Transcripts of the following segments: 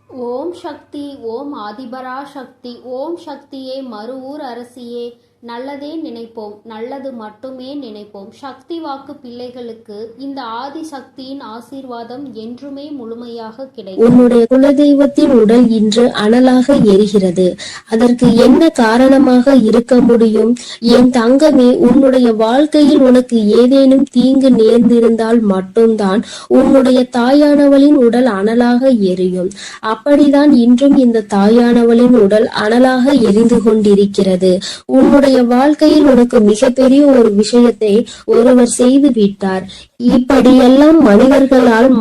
ஓம் சக்தி. ஓம் ஆதிபரா சக்தி. ஓம் சக்தியே, மறுவூர் அரசியே, நல்லதே நினைப்போம், நல்லது மட்டுமே நினைப்போம். சக்தி வாக்கு பிள்ளைகளுக்கு இந்த ஆதி சக்தியின் ஆசீர்வாதம் என்றுமே முழுமையாக கிடைக்கும். உன்னுடைய குலதெய்வத்தின் உடல் இன்று அனலாக எரிகிறது. அதற்கு என்ன காரணமாக இருக்க முடியும்? என் தங்கமே, உன்னுடைய வாழ்க்கையில் உனக்கு ஏதேனும் தீங்கு நேர்ந்திருந்தால் மட்டும்தான் உன்னுடைய தாயானவளின் உடல் அனலாக எரியும். அப்படிதான் இன்றும் இந்த தாயானவளின் உடல் அனலாக எரிந்து கொண்டிருக்கிறது. உன்னுடைய வாழ்க்கையில் உனக்கு மிகப்பெரிய ஒரு விஷயத்தை ஒருவர் செய்து விட்டார். இப்படியெல்லாம்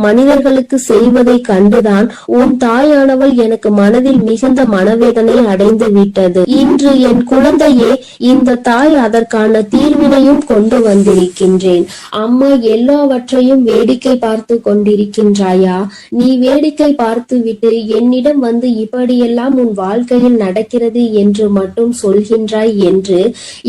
மனிதர்களுக்கு செய்வதை கண்டுதான் உன் தாயானவள் எனக்கு மனதில் மிகுந்த மனவேதனை அடைந்து விட்டது. இன்று என் குழந்தையே, இந்த தாய் அதற்கான தீர்வினையும் கொண்டு வந்திருக்கின்றேன். அம்மா, எல்லாவற்றையும் வேடிக்கை பார்த்து கொண்டிருக்கின்றாயா? நீ வேடிக்கை பார்த்து விட்டு என்னிடம் வந்து இப்படியெல்லாம் உன் வாழ்க்கையில் நடக்கிறது என்று மட்டும் சொல்கின்றாய் என்று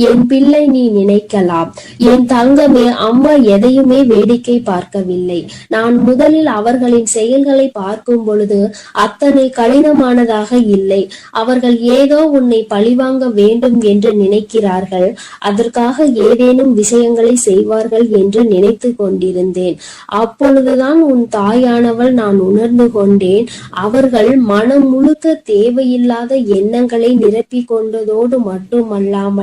என் பிள்ளை நீ நினைக்கலாம். என் தங்கமே, அம்மா எதையுமே வேடிக்கை பார்க்கவில்லை. நான் முதலில் அவர்களின் செயல்களை பார்க்கும் பொழுது அத்தனை கடினமானதாக இல்லை. அவர்கள் ஏதோ உன்னை பழிவாங்க வேண்டும் என்று நினைக்கிறார்கள். அதற்காக ஏதேனும் விஷயங்களை செய்வார்கள் என்று நினைத்து கொண்டிருந்தேன். அப்பொழுதுதான் உன் தாயானவள் நான் உணர்ந்து கொண்டேன். அவர்கள் மனம் முழுக்க தேவையில்லாத எண்ணங்களை நிரப்பிக் கொண்டதோடு மட்டுமல்லாமல்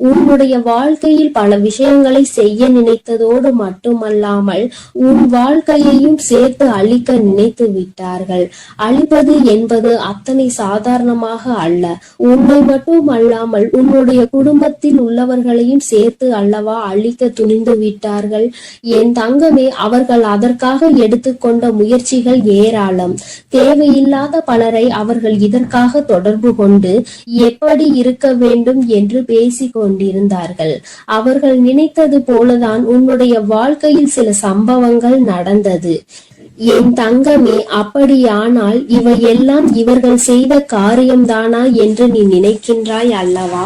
உன்னுடைய வாழ்க்கையில் பல விஷயங்களை செய்ய நினைத்ததோடு மட்டுமல்லாமல் உன் வாழ்க்கையையும் சேர்த்து அழிக்க நினைத்து விட்டார்கள். அழிப்பது என்பது அத்தனை சாதாரணமாக அல்ல. உன்னை மட்டும் அல்லாமல் உன்னுடைய குடும்பத்தில் உள்ளவர்களையும் சேர்த்து அல்லவா அழிக்க துணிந்து விட்டார்கள். என் தங்கமே, அவர்கள் அதற்காக எடுத்துக்கொண்ட முயற்சிகள் ஏராளம். தேவையில்லாத பலரை அவர்கள் இதற்காக தொடர்பு கொண்டு எப்படி இருக்க வேண்டும் என்று பேசிக் கொண்டிருந்தார்கள். அவர்கள் நினைத்தது போலதான் உன்னுடைய வாழ்க்கையில் சில சம்பவங்கள் நடந்தது. என் தங்கமே, அப்படியானால் இவையெல்லாம் இவர்கள் செய்த காரியம்தானா என்று நீ நினைக்கின்றாய் அல்லவா?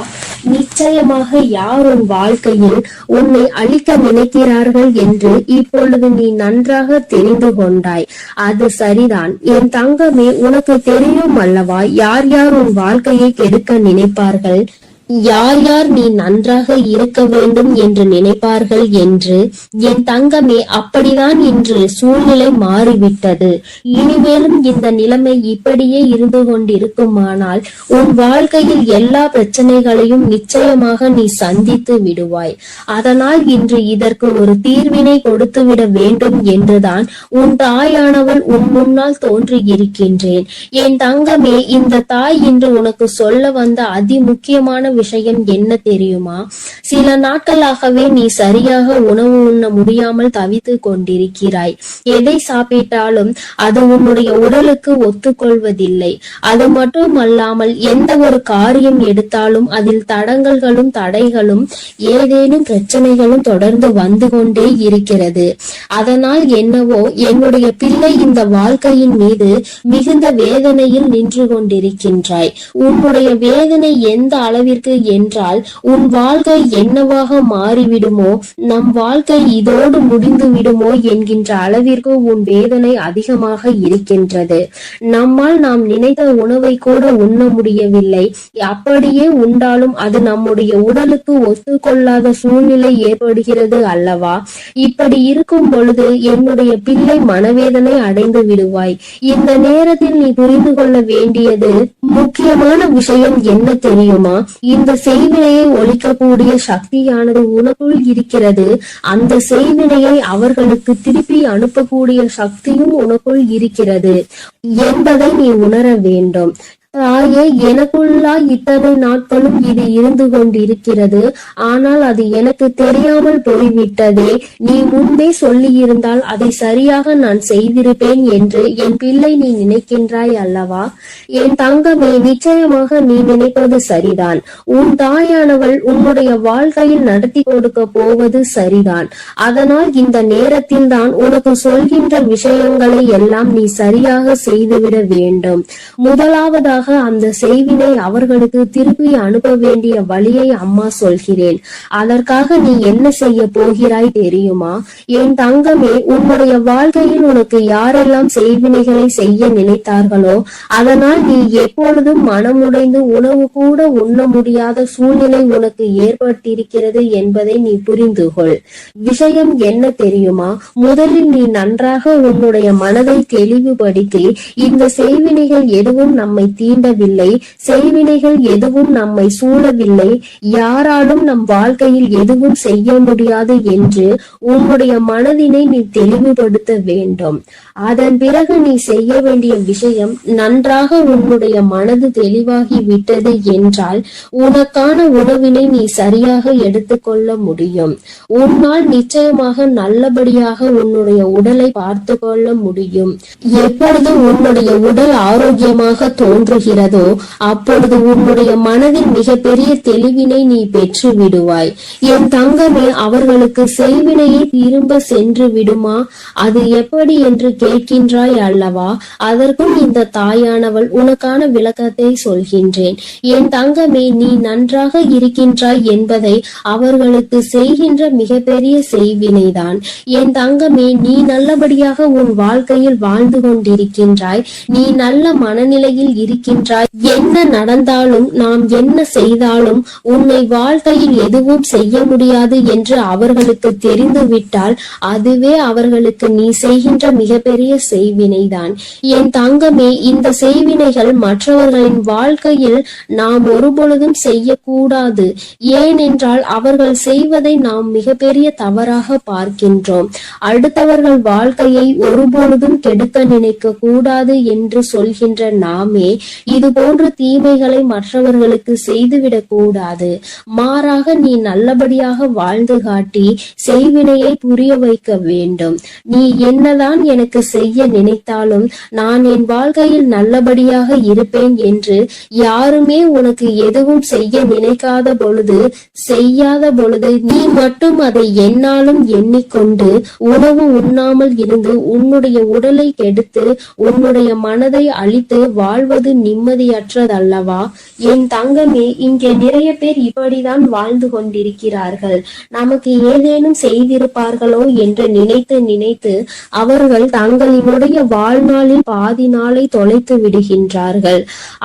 நிச்சயமாக யார் உன் வாழ்க்கையில் உன்னை அழிக்க நினைக்கிறார்கள் என்று இப்பொழுது நீ நன்றாக தெரிந்து கொண்டாய். அது சரிதான் என் தங்கமே. உனக்கு தெரியும் அல்லவா யார் யார் உன் வாழ்க்கையை கெடுக்க நினைப்பார்கள், யார் யார் நீ நன்றாக இருக்க வேண்டும் என்று நினைப்பார்கள் என்று. என் தங்கமே, அப்படிதான் இன்று சூழ்நிலை மாறிவிட்டது. இனிமேலும் இந்த நிலைமை இப்படியே இருந்து கொண்டிருக்குமானால் உன் வாழ்க்கையில் எல்லா பிரச்சனைகளையும் நிச்சயமாக நீ சந்தித்து விடுவாய். அதனால் இன்று இதற்கு ஒரு தீர்வினை கொடுத்து விட வேண்டும் என்றுதான் உன் தாயானவள் உன் முன்னால் தோன்றி இருக்கின்றேன். என் தங்கமே, இந்த தாய் இன்று உனக்கு சொல்ல வந்த அதி முக்கியமான விஷயம் என்ன தெரியுமா? சில நாட்களாகவே நீ சரியாக உணவு உண்ண முடியாமல் தவித்து கொண்டிருக்கிறாய். எதை சாப்பிட்டாலும் அது உன்னுடைய உடலுக்கு ஒத்துக்கொள்வதில்லை. அது மட்டுமல்லாமல் எந்த ஒரு காரியம் எடுத்தாலும் அதில் தடங்கல்களும் தடைகளும் ஏதேனும் பிரச்சனைகளும் தொடர்ந்து வந்து கொண்டே இருக்கிறது. அதனால் என்னவோ என்னுடைய பிள்ளை இந்த வாழ்க்கையின் மீது மிகுந்த வேதனையில் நின்று கொண்டிருக்கின்றாய். உன்னுடைய வேதனை எந்த அளவிற்கு என்றால் உன் வாழ்க்கை என்னவாக மாறிவிடுமோ, நம் வாழ்க்கை இதோடு முடிந்து விடுமோ என்கின்ற அளவிற்கு உன் வேதனை அதிகமாக இருக்கின்றது. நம்மால் நாம் நினைத்த உணவை கூட உண்ண முடியவில்லை. அப்படியே உண்டாலும் அது நம்முடைய உடலுக்கு ஒத்துக்கொள்ளாத சூழ்நிலை ஏற்படுகிறது அல்லவா? இப்படி இருக்கும் பொழுது என்னுடைய பிள்ளை மனவேதனை அடைந்து விடுவாய். இந்த நேரத்தில் நீ புரிந்து கொள்ள வேண்டியது முக்கியமான விஷயம் என்ன தெரியுமா? இந்த செய்வினையை ஒழிக்கக்கூடிய சக்தியானது உனக்குள் இருக்கிறது. அந்த செய்வினையை அவர்களுக்கு திருப்பி அனுப்பக்கூடிய சக்தியும் உனக்குள் இருக்கிறது என்பதை நீ உணர வேண்டும். தாயே, எனக்குள்ளா இத்தனை நாட்களும் இது இருந்து கொண்டிருக்கிறது. ஆனால் அது எனக்கு தெரியாமல் போய்விட்டதே. நீ முன்பே சொல்லி இருந்தால் அதை சரியாக நான் செய்திருப்பேன் என்று என் பிள்ளை நீ நினைக்கின்றாய் அல்லவா? என் தங்கமே, நிச்சயமாக நீ நினைப்பது சரிதான். உன் தாயானவள் உன்னுடைய வாழ்க்கையில் நடத்தி கொடுக்க போவது சரிதான். அதனால் இந்த நேரத்தில் தான் உனக்கு சொல்கின்ற விஷயங்களை எல்லாம் நீ சரியாக செய்துவிட வேண்டும். முதலாவதாக அதற்காக அந்த செய்வினை அவர்களுக்கு திருப்பி அனுப்ப வேண்டிய வழியை அம்மா சொல்கிறேன். அதற்காக நீ என்ன செய்ய போகிறாய் தெரியுமா? என் தங்கமே, உன்னுடைய வாழ்க்கையில் உனக்கு யாரெல்லாம் செய்வினைகளை செய்ய நினைத்தார்களோ அதனால் நீ எப்பொழுதும் மனமுடைந்து உணவு கூட உண்ண முடியாத சூழ்நிலை உனக்கு ஏற்பட்டிருக்கிறது என்பதை நீ புரிந்து கொள். விஷயம் என்ன தெரியுமா? முதலில் நீ நன்றாக உன்னுடைய மனதை தெளிவுபடுத்தி, இந்த செய்வினைகள் எதுவும் நம்மை தீண்டவில்லை, செய்வினைகள் எதுவும் நம்மை சூழவில்லை, யாராலும் நம் வாழ்க்கையில் எதுவும் செய்ய முடியாது என்று உன்னுடைய மனதினை நீ தெளிவுபடுத்த வேண்டும். அதன் பிறகு நீ செய்ய வேண்டிய விஷயம், நன்றாக உன்னுடைய மனது தெளிவாகி விட்டது என்றால் உனக்கான உணவினை நீ சரியாக எடுத்துக்கொள்ள முடியும். உன்னால் நிச்சயமாக நல்லபடியாக உன்னுடைய உடலை பார்த்து கொள்ள முடியும். எப்பொழுது உன்னுடைய உடல் ஆரோக்கியமாக தோன்றுகிறதோ அப்பொழுது உன்னுடைய மனதில் மிகப்பெரிய தெளிவினை நீ பெற்று விடுவாய். என் தங்கமே, அவர்களுக்கு செய்வினையை திரும்ப சென்று விடுமா? அது எப்படி என்று கேட்கின்றாய் அல்லவா? அதற்கும் இந்த தாயானவள் உனக்கான விளக்கத்தை சொல்கின்றேன். என் தங்கமே, நீ நன்றாக இருக்கின்றாய் என்பதை அவர்களுக்கு செய்கின்ற மிகப்பெரிய செய்வினைதான். என் தங்கமே, நீ நல்லபடியாக உன் வாழ்க்கையில் வாழ்ந்து கொண்டிருக்கின்றாய், நீ நல்ல மனநிலையில் இருக்கின்றாய். என்ன நடந்தாலும், நாம் என்ன செய்தாலும் உன்னை வாழ்க்கையில் எதுவும் செய்ய முடியாது என்று அவர்களுக்கு தெரிந்துவிட்டால் அதுவே அவர்களுக்கு நீ செய்கின்ற மிகப்பெரிய செய்வினைதான். என் தங்கமே, இந்த செய்வினைகள் மற்றவர்களின் வாழ்க்கையில் நாம் ஒருபொழுதும் செய்யக்கூடாது. ஏனென்றால் அவர்கள் செய்வதை நாம் மிகப்பெரிய தவறாக பார்க்கின்றோம். அடுத்தவர்கள் வாழ்க்கையை ஒருபொழுதும் கெடுக்க நினைக்க கூடாது என்று சொல்கின்ற நாமே இது போன்ற தீமைகளை மற்றவர்களுக்கு செய்துவிடக் கூடாது. மாறாக நீ நல்லபடியாக வாழ்ந்து காட்டி செய்வினையை புரிய வைக்க வேண்டும். நீ என்னதான் எனக்கு செய்ய நினைத்தாலும் நான் என் வாழ்க்கையில் நல்லபடியாக இருப்பேன் என்று யாருமே உனக்கு எதுவும் செய்ய நினைக்காத பொழுது, செய்யாத பொழுது நீ மட்டும் அதை என்னாலும் எண்ணிக்கொண்டு உணவு உண்ணாமல் இருந்து உன்னுடைய உடலை கெடுத்து உன்னுடைய மனதை அழித்து வாழ்வது நிம்மதியற்றதல்லவா? என் தங்கமே, இங்கே நிறைய பேர் இப்படிதான் வாழ்ந்து கொண்டிருக்கிறார்கள். நமக்கு ஏதேனும் செய்திருப்பார்களோ என்று நினைத்து நினைத்து அவர்கள் தங்களினுடைய வாழ்நாளில் பாதி நாளை தொலைத்து விடுகின்றார்கள்.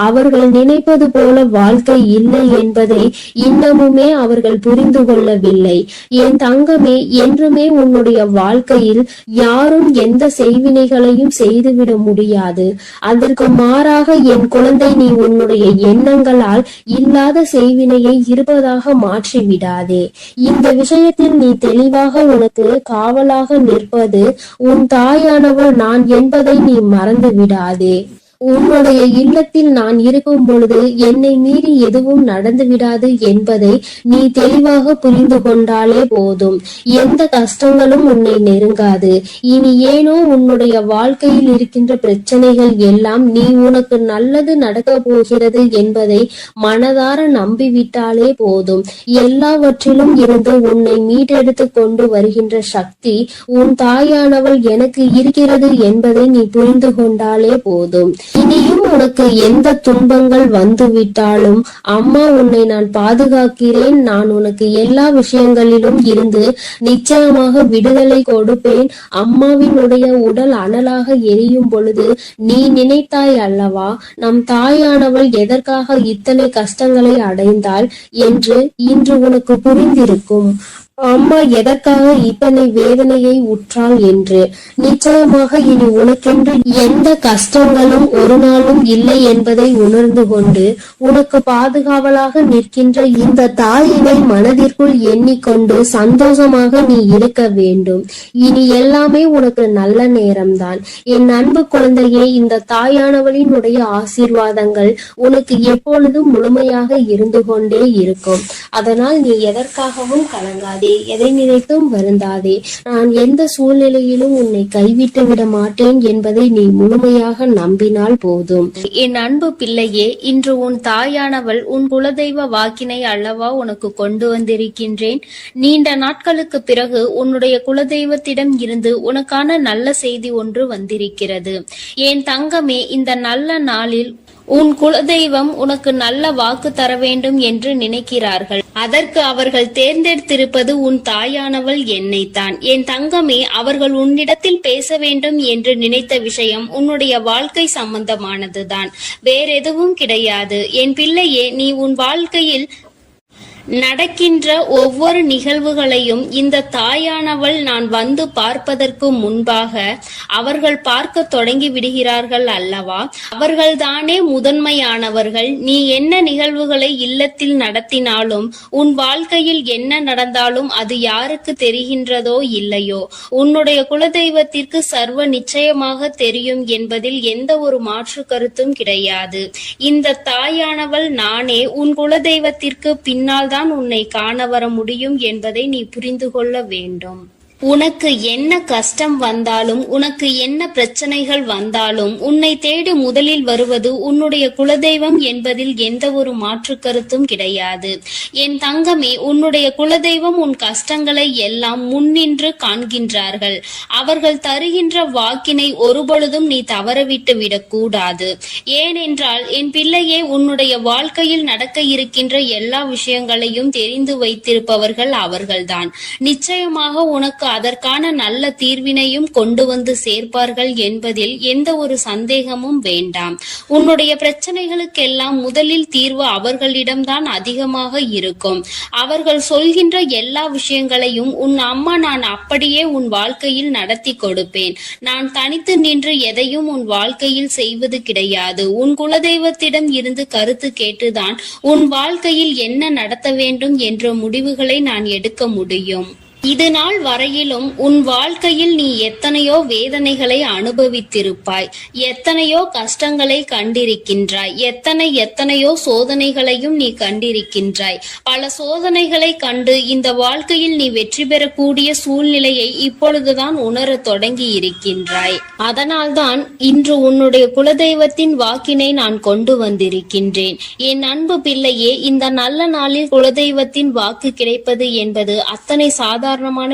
அவர்கள் நினைப்பது போல வாழ்க்கை இல்லை என்பதை இன்னமுமே அவர்கள் புரிந்து கொள்ளவில்லை. என் தங்கமே, என்றுமே உன்னுடைய வாழ்க்கையில் யாரும் எந்த செய்வினைகளையும் செய்துவிட முடியாது. அதற்கு மாறாக என் குழந்தை, நீ உன்னுடைய எண்ணங்களால் இல்லாத செய்வினையை இருப்பதாக மாற்றி விடாதே. இந்த விஷயத்தில் நீ தெளிவாக உனக்கு காவலாக நிற்பது உன் தாயானவள் நான் என்பதை நீ மறந்து விடாதே. உன்னுடைய இல்லத்தில் நான் இருக்கும் பொழுது என்னை மீறி எதுவும் நடந்து விடாது என்பதை நீ தெளிவாக புரிந்து கொண்டாலே போதும். எந்த கஷ்டங்களும் உன்னை நெருங்காது. இனி ஏனோ உன்னுடைய வாழ்க்கையில் இருக்கின்ற பிரச்சனைகள் எல்லாம் நீ உனக்கு நல்லது நடக்க போகிறது என்பதை மனதார நம்பிவிட்டாலே போதும். எல்லாவற்றிலும் இருந்து உன்னை மீட்டெடுத்து கொண்டு வருகின்ற சக்தி உன் தாயானவள் எனக்கு இருக்கிறது என்பதை நீ புரிந்து கொண்டாலே போதும். இனியும் உனக்கு எந்த துன்பங்கள் வந்து விட்டாலும் அம்மா உன்னை நான் பாதுகாக்கிறேன். நான் உனக்கு எல்லா விஷயங்களிலும் இருந்து நிச்சயமாக விடுதலை கொடுப்பேன். அம்மாவினுடைய உடல் அனலாக எரியும் பொழுது நீ நினைத்தாய் அல்லவா, நம் தாயானவள் எதற்காக இத்தனை கஷ்டங்களை அடைந்தாள் என்று இன்று உனக்கு புரிந்திருக்கும். அம்மா எதற்காக இத்தனை வேதனையை உற்றாள் என்று. நிச்சயமாக இனி உனக்கென்று எந்த கஷ்டங்களும் ஒரு நாளும் இல்லை என்பதை உணர்ந்து கொண்டு உனக்கு பாதுகாவலாக நிற்கின்ற இந்த தாயினை மனதிற்குள் எண்ணிக்கொண்டு சந்தோஷமாக நீ இருக்க வேண்டும். இனி எல்லாமே உனக்கு நல்ல நேரம்தான். என் அன்பு குழந்தையே, இந்த தாயானவளினுடைய ஆசீர்வாதங்கள் உனக்கு எப்பொழுதும் முழுமையாக இருந்து கொண்டே இருக்கும். அதனால் நீ எதற்காகவும் கலங்காதே, எதை நினைத்தும் வருந்தாதே. நான் எந்த சூழ்நிலையிலும் உன்னை கைவிட்டு விட மாட்டேன் என்பதை நீ முழுமையாக நம்பினால் போதும். என் அன்பு பிள்ளையே, இன்று உன் தாயானவள் உன் குலதெய்வ வாக்கினை அல்லவா உனக்கு கொண்டு வந்திருக்கின்றேன். நீண்ட நாட்களுக்கு பிறகு உன்னுடைய குலதெய்வத்திடம் இருந்து உனக்கான நல்ல செய்தி ஒன்று வந்திருக்கிறது. என் தங்கமே, இந்த நல்ல நாளில் உன் குலதெய்வம் உனக்கு நல்ல வாக்கு தர வேண்டும் என்று நினைக்கிறார்கள். அதற்கு அவர்கள் தேர்ந்தெடுத்திருப்பது உன் தாயானவள் என்னைத்தான். என் தங்கமே, அவர்கள் உன்னிடத்தில் பேச வேண்டும் என்று நினைத்த விஷயம் உன்னுடைய வாழ்க்கை சம்பந்தமானதுதான், வேறெதுவும் கிடையாது. என் பிள்ளையே, நீ உன் வாழ்க்கையில் நடக்கின்ற ஒவ்வொரு நிகழ்வுகளையும் இந்த தாயானவள் நான் வந்து பார்ப்பதற்கு முன்பாக அவர்கள் பார்க்க தொடங்கி விடுகிறார்கள் அல்லவா? அவர்கள்தானே முதன்மையானவர்கள். நீ என்ன நிகழ்வுகளை இல்லத்தில் நடத்தினாலும், உன் வாழ்க்கையில் என்ன நடந்தாலும் அது யாருக்கு தெரிகின்றதோ இல்லையோ, உன்னுடைய குலதெய்வத்திற்கு சர்வ நிச்சயமாக தெரியும் என்பதில் எந்த ஒரு மாற்று கருத்தும் கிடையாது. இந்த தாயானவள் நானே உன் குலதெய்வத்திற்கு பின்னால் தான் உன்னை காண வர முடியும் என்பதை நீ புரிந்து கொள்ள வேண்டும். உனக்கு என்ன கஷ்டம் வந்தாலும், உனக்கு என்ன பிரச்சனைகள் வந்தாலும், உன்னை தேடி முதலில் வருவது உன்னுடைய குலதெய்வம் என்பதில் எந்த ஒரு மாற்று கருத்தும் கிடையாது. என் தங்கமே, உன்னுடைய குலதெய்வம் உன் கஷ்டங்களை எல்லாம் முன்னின்று காண்கின்றார்கள். அவர்கள் தருகின்ற வாக்கினை ஒருபொழுதும் நீ தவறவிட்டு விடக்கூடாது. ஏனென்றால் என் பிள்ளையே, உன்னுடைய வாழ்க்கையில் நடக்க இருக்கின்ற எல்லா விஷயங்களையும் தெரிந்து வைத்திருப்பவர்கள் அவர்கள்தான். நிச்சயமாக உனக்கு அதற்கான நல்ல தீர்வினையும் கொண்டு வந்து சேர்ப்பார்கள் என்பதில் எந்த ஒரு சந்தேகமும் வேண்டாம். உன்னுடைய பிரச்சனைகளுக்கெல்லாம் முதலில் தீர்வு அவர்களிடம்தான் அதிகமாக இருக்கும். அவர்கள் சொல்கின்ற எல்லா விஷயங்களையும் உன் அம்மா நான் அப்படியே உன் வாழ்க்கையில் நடத்தி கொடுப்பேன். நான் தனித்து நின்று எதையும் உன் வாழ்க்கையில் செய்வது கிடையாது. உன் குலதெய்வத்திடம் இருந்து கருத்து கேட்டுதான் உன் வாழ்க்கையில் என்ன நடத்த வேண்டும் என்ற முடிவுகளை நான் எடுக்க முடியும். இது நாள் வரையிலும் உன் வாழ்க்கையில் நீ எத்தனையோ வேதனைகளை அனுபவித்திருப்பாய், எத்தனையோ கஷ்டங்களை கண்டிருக்கின்றாய், எத்தனையோ சோதனைகளையும் நீ கண்டிருக்கின்றாய். பல சோதனைகளை கண்டு இந்த வாழ்க்கையில் நீ வெற்றி பெறக்கூடிய சூழ்நிலையை இப்பொழுதுதான் உணரத் தொடங்கி இருக்கின்றாய். அதனால்தான் இன்று உன்னுடைய குலதெய்வத்தின் வாக்கினை நான் கொண்டு வந்திருக்கின்றேன். என் அன்பு பிள்ளையே, இந்த நல்ல நாளில் குலதெய்வத்தின் வாக்கு கிடைப்பது என்பது அத்தனை சாதாரண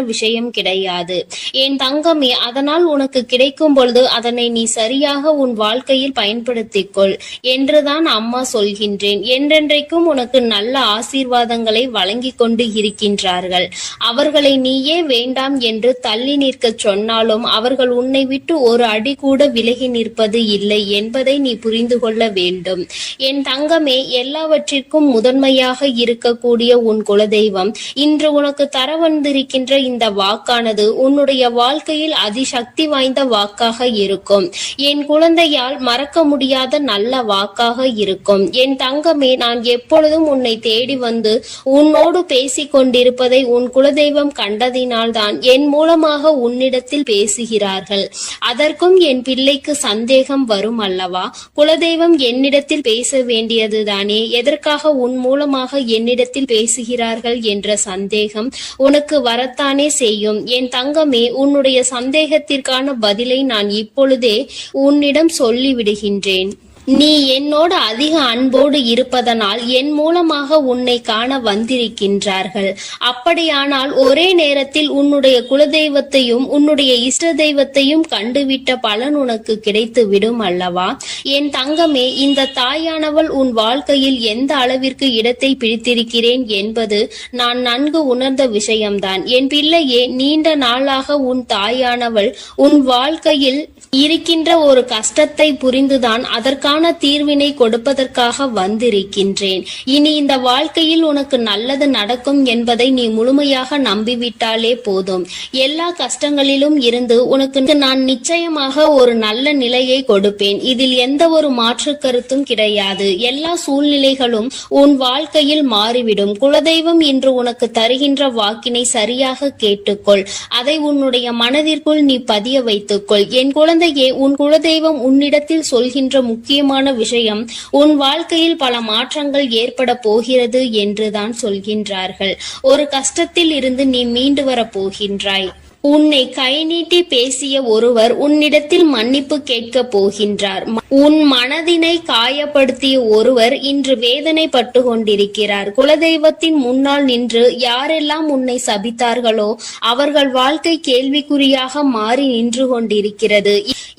விஷயம் கிடையாது என் தங்கமே. அதனால் உனக்கு கிடைக்கும் பொழுது அதனை நீ சரியாக உன் வாழ்க்கையில் பயன்படுத்திக் கொள் என்றுதான் அம்மா சொல்கின்றேன். என்றென்றைக்கும் உனக்கு நல்ல ஆசீர்வாதங்களை வழங்கி கொண்டு இருக்கின்றார்கள். அவர்களை நீயே வேண்டாம் என்று தள்ளி நிற்க சொன்னாலும் அவர்கள் உன்னை விட்டு ஒரு அடி கூட விலகி நிற்பது இல்லை என்பதை நீ புரிந்து கொள்ள வேண்டும். என் தங்கமே, எல்லாவற்றிற்கும் முதன்மையாக இருக்கக்கூடிய உன் குலதெய்வம் இன்று உனக்கு தர வந்திருக்கின்ற இந்த வாக்கானது உன்னுடைய வாழ்க்கையில் அதிசக்தி வாய்ந்த வாக்காக இருக்கும். என் குழந்தையால் மறக்க முடியாத நல்ல வாக்காக இருக்கும். என் தங்கமே, நான் எப்பொழுதும் உன்னை தேடி வந்து உன்னோடு பேசிக் கொண்டிருப்பதை உன் குலதெய்வம் கண்டதினால்தான் என் மூலமாக உன்னிடத்தில் பேசுகிறார்கள். அதற்கும் என் பிள்ளைக்கு சந்தேகம் வரும் அல்லவா? குலதெய்வம் என்னிடத்தில் பேச வேண்டியதுதானே, எதற்காக உன் மூலமாக என்னிடத்தில் பேசுகிறார்கள் என்ற சந்தேகம் உனக்கு வரத்தானே செய்யும். என் தங்கமே, உன்னுடைய சந்தேகத்திற்கான பதிலை நான் இப்பொழுதே உன்னிடம் சொல்லிவிடுகின்றேன். நீ என்னோடு அதிக அன்போடு இருப்பதனால் என் மூலமாக உன்னை காண வந்திருக்கின்றார்கள். அப்படியானால் ஒரே நேரத்தில் உன்னுடைய குலதெய்வத்தையும் உன்னுடைய இஷ்ட தெய்வத்தையும் கண்டுவிட்ட பலன் உனக்கு கிடைத்து விடும் அல்லவா? என் தங்கமே, இந்த தாயானவள் உன் வாழ்க்கையில் எந்த அளவிற்கு இடத்தை பிடித்திருக்கிறேன் என்பது நான் நன்கு உணர்ந்த விஷயம்தான். என் பிள்ளையே, நீண்ட நாளாக உன் தாயானவள் உன் வாழ்க்கையில் இருக்கின்ற ஒரு கஷ்டத்தை புரிந்துதான் அதற்கான தீர்வினை கொடுப்பதற்காக வந்திருக்கின்றேன். இனி இந்த வாழ்க்கையில் உனக்கு நல்லது நடக்கும் என்பதை நீ முழுமையாக நம்பிவிட்டாலே போதும். எல்லா கஷ்டங்களிலும் இருந்து உனக்கு நான் நிச்சயமாக ஒரு நல்ல நிலையை கொடுப்பேன். இதில் எந்த ஒரு மாற்று கருத்தும் கிடையாது. எல்லா சூழ்நிலைகளும் உன் வாழ்க்கையில் மாறிவிடும். குலதெய்வம் இன்று உனக்கு தருகின்ற வாக்கினை சரியாக கேட்டுக்கொள். அதை உன்னுடைய மனதிற்குள் நீ பதிய வைத்துக்கொள். என் குழந்தையே, உன் குலதெய்வம் உன்னிடத்தில் சொல்கின்ற முக்கியமான விஷயம் உன் வாழ்க்கையில் பல மாற்றங்கள் ஏற்பட போகிறது என்றுதான் சொல்கின்றார்கள். ஒரு கஷ்டத்தில் இருந்து நீ மீண்டு வர போகின்றாய். உன்னை கை நீட்டி பேசிய ஒருவர் உன்னிடத்தில் மன்னிப்பு கேட்கப் போகின்றார். உன் மனதினை காயப்படுத்திய ஒருவர் இன்று வேதனைப்பட்டு கொண்டிருக்கிறார். குலதெய்வத்தின் முன்னால் நின்று யாரெல்லாம் உன்னை சபித்தார்களோ அவர்கள் வாழ்க்கை கேள்விக்குறியாக மாறி நின்று கொண்டிருக்கிறது.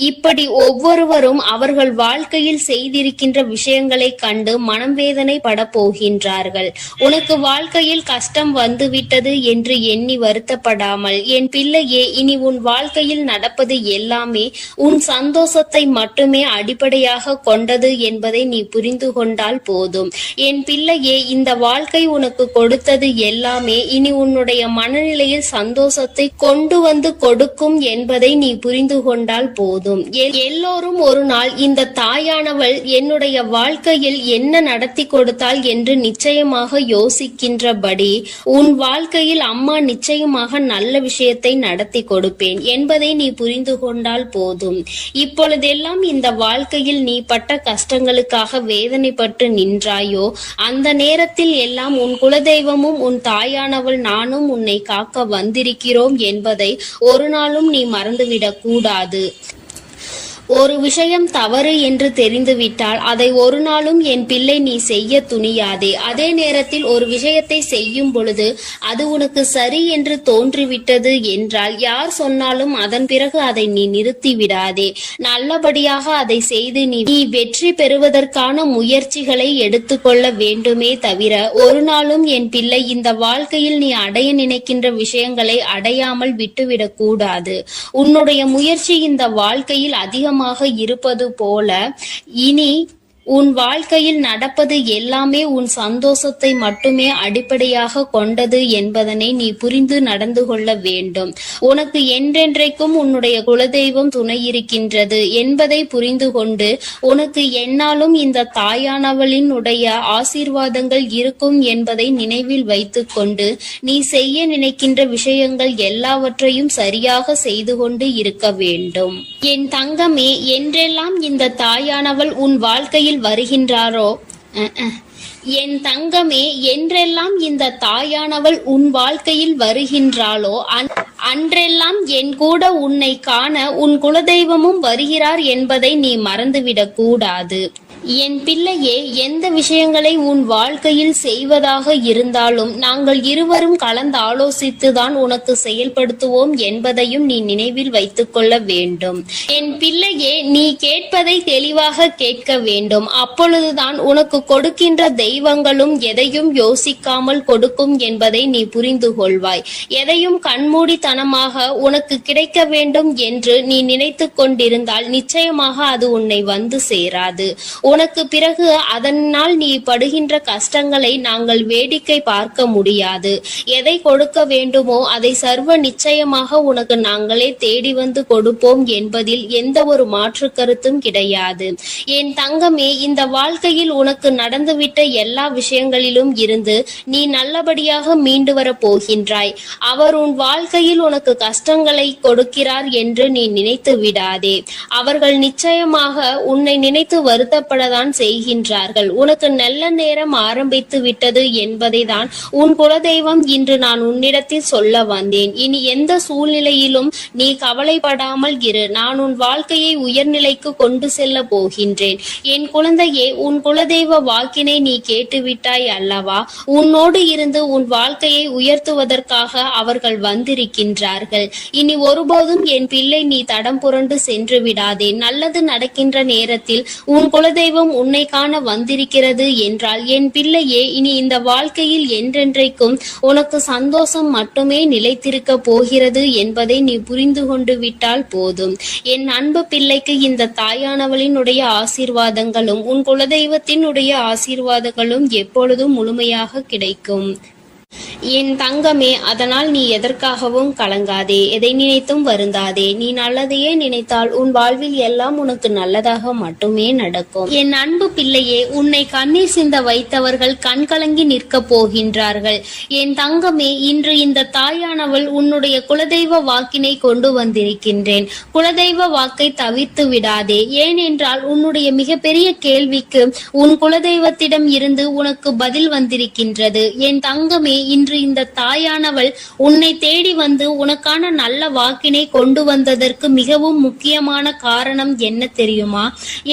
இப்படி ஒவ்வொருவரும் அவர்கள் வாழ்க்கையில் செய்திருக்கின்ற விஷயங்களை கண்டு மனம் வேதனை பட போகின்றார்கள். உனக்கு வாழ்க்கையில் கஷ்டம் வந்துவிட்டது என்று எண்ணி வருத்தப்படாமல், என் பிள்ளையே, இனி உன் வாழ்க்கையில் நடப்பது எல்லாமே உன் சந்தோஷத்தை மட்டுமே அடிப்படையாக கொண்டது என்பதை நீ புரிந்து கொண்டால் போதும். என் பிள்ளையே, இந்த வாழ்க்கை உனக்கு கொடுத்தது எல்லாமே இனி உன்னுடைய மனநிலையில் சந்தோஷத்தை கொண்டு வந்து கொடுக்கும் என்பதை நீ புரிந்து கொண்டால் போதும். எல்லோரும் ஒரு நாள் இந்த தாயானவள் என்னுடைய வாழ்க்கையில் என்ன நடத்தி கொடுத்தாள் என்று நிச்சயமாக யோசிக்கின்றபடி உன் வாழ்க்கையில் அம்மா நிச்சயமாக நல்ல விஷயத்தை நடத்தி கொடுப்பேன் என்பதை நீ புரிந்து கொண்டால் போதும். இப்பொழுதெல்லாம் இந்த வாழ்க்கையில் நீ பட்ட கஷ்டங்களுக்காக வேதனைப்பட்டு நின்றாயோ அந்த நேரத்தில் எல்லாம் உன் குலதெய்வமும் உன் தாயானவள் நானும் உன்னை காக்க வந்திருக்கிறோம் என்பதை ஒரு நாளும் நீ மறந்துவிடக் கூடாது. ஒரு விஷயம் தவறு என்று தெரிந்துவிட்டால் அதை ஒரு நாளும் என் பிள்ளை நீ செய்ய துணியாதே. அதே நேரத்தில் ஒரு விஷயத்தை செய்யும் பொழுது அது உனக்கு சரி என்று தோன்றிவிட்டது என்றால் யார் சொன்னாலும் அதன் பிறகு அதை நீ நிறுத்தி விடாதே. நல்லபடியாக அதை செய்து நீ வெற்றி பெறுவதற்கான முயற்சிகளை எடுத்துக்கொள்ள வேண்டுமே தவிர ஒரு நாளும் என் பிள்ளை இந்த வாழ்க்கையில் நீ அடைய நினைக்கின்ற விஷயங்களை அடையாமல் விட்டுவிடக் கூடாது. உன்னுடைய முயற்சி இந்த வாழ்க்கையில் அதிகமாக இருப்பது போல இனி உன் வாழ்க்கையில் நடப்பது எல்லாமே உன் சந்தோஷத்தை மட்டுமே அடிப்படையாக கொண்டது என்பதனை நீ புரிந்து நடந்து கொள்ள வேண்டும். உனக்கு என்றென்றைக்கும் உன்னுடைய குலதெய்வம் துணை இருக்கின்றது என்பதை புரிந்து கொண்டு உனக்கு என்னாலும் இந்த தாயானவளினுடைய ஆசீர்வாதங்கள் இருக்கும் என்பதை நினைவில் வைத்துக் கொண்டு நீ செய்ய நினைக்கின்ற விஷயங்கள் எல்லாவற்றையும் சரியாக செய்து கொண்டு இருக்க வேண்டும். என் தங்கமே, என்றெல்லாம் இந்த தாயானவள் உன் வாழ்க்கையில் வருகின்றாரோ என் தங்கமே, என்றெல்லாம் இந்த தாயானவள் உன் வாழ்க்கையில் வருகின்றாளோ அன்றெல்லாம் என் கூட உன்னை காண உன் குலதெய்வமும் வருகிறார் என்பதை நீ மறந்துவிடக் கூடாது. என் பிள்ளையே, எந்த விஷயங்களை உன் வாழ்க்கையில் செய்வதாக இருந்தாலும் நாங்கள் இருவரும் கலந்து ஆலோசித்துதான் உனக்கு செயல்படுத்துவோம் என்பதையும் நீ நினைவில் வைத்துக் கொள்ள வேண்டும். என் பிள்ளையே, நீ கேட்பதை தெளிவாக கேட்க வேண்டும். அப்பொழுதுதான் உனக்கு கொடுக்கின்ற தெய்வங்களும் எதையும் யோசிக்காமல் கொடுக்கும் என்பதை நீ புரிந்து கொள்வாய். எதையும் கண்மூடித்தனமாக உனக்கு கிடைக்க வேண்டும் என்று நீ நினைத்து கொண்டிருந்தால் நிச்சயமாக அது உன்னை வந்து சேராது. உனக்கு பிறகு அதனால் நீ படுகின்ற கஷ்டங்களை நாங்கள் வேடிக்கை பார்க்க முடியாது. எதை கொடுக்க வேண்டுமோ அதை சர்வ நிச்சயமாக உனக்கு நாங்களே தேடி வந்து கொடுப்போம் என்பதில் எந்த ஒரு மாற்று கருத்தும் கிடையாது. என் தங்கமே, இந்த வாழ்க்கையில் உனக்கு நடந்துவிட்ட எல்லா விஷயங்களிலும் இருந்து நீ நல்லபடியாக மீண்டு வர போகின்றாய். அவர் உன் வாழ்க்கையில் உனக்கு கஷ்டங்களை கொடுக்கிறார் என்று நீ நினைத்து விடாதே. அவர்கள் நிச்சயமாக உன்னை நினைத்து வருத்தப்படதான் செய்கின்றார்கள். உனக்கு நல்ல நேரம் ஆரம்பித்து விட்டது என்பதை தான் உன் குலதெய்வம் இன்று நான் உன்னிடத்தில் சொல்ல வந்தேன். இனி எந்த சூழ்நிலையிலும் நீ கவலைப்படாமல் இரு. நான் உன் வாழ்க்கையை உயர்நிலைக்கு கொண்டு செல்ல போகின்றேன். என் குழந்தையே, உன் குலதெய்வ வாக்கினை நீ கேட்டுவிட்டாய் அல்லவா? உன்னோடு இருந்து உன் வாழ்க்கையை உயர்த்துவதற்காக அவர்கள் வந்திருக்கின்றார்கள். இனி ஒருபோதும் என் பிள்ளை நீ தடம் புரண்டு சென்று விடாதே. நல்லது நடக்கின்ற நேரத்தில் உன் குலதெய்வம் உன்னை காண வந்திருக்கிறது என்றால் என் பிள்ளையே, இனி இந்த வாழ்க்கையில் என்றென்றைக்கும் உனக்கு சந்தோஷம் மட்டுமே நிலைத்திருக்க போகிறது என்பதை நீ புரிந்து கொண்டு விட்டால் போதும். என் அன்பு பிள்ளைக்கு இந்த தாயானவளினுடைய ஆசீர்வாதங்களும் உன் குலதெய்வத்தினுடைய ஆசீர்வாதங்களும் எப்பொழுதும் முழுமையாக கிடைக்கும். என் தங்கமே, அதனால் நீ எதற்காகவும் கலங்காதே, எதை நினைத்தும் வருந்தாதே. நீ நல்லதையே நினைத்தால் உன் வாழ்வில் எல்லாம் உனக்கு நல்லதாக மட்டுமே நடக்கும். என் அன்பு பிள்ளையே, உன்னை கண்ணீர் சிந்த வைத்தவர்கள் கண்கலங்கி நிற்க போகின்றார்கள். என் தங்கமே, இன்று இந்த தாயானவள் உன்னுடைய குலதெய்வ வாக்கினை கொண்டு வந்திருக்கின்றேன். குலதெய்வ வாக்கை தவிர்த்து விடாதே. ஏனென்றால் உன்னுடைய மிகப்பெரிய கேள்விக்கு உன் குலதெய்வத்திடம் இருந்து உனக்கு பதில் வந்திருக்கின்றது. என் தங்கமே, இன்று இன்று இந்த தாயானவள் உன்னை தேடி வந்து உனக்கான நல்ல வாக்கினை கொண்டு வந்ததற்கு மிகவும் முக்கியமான காரணம் என்ன தெரியுமா?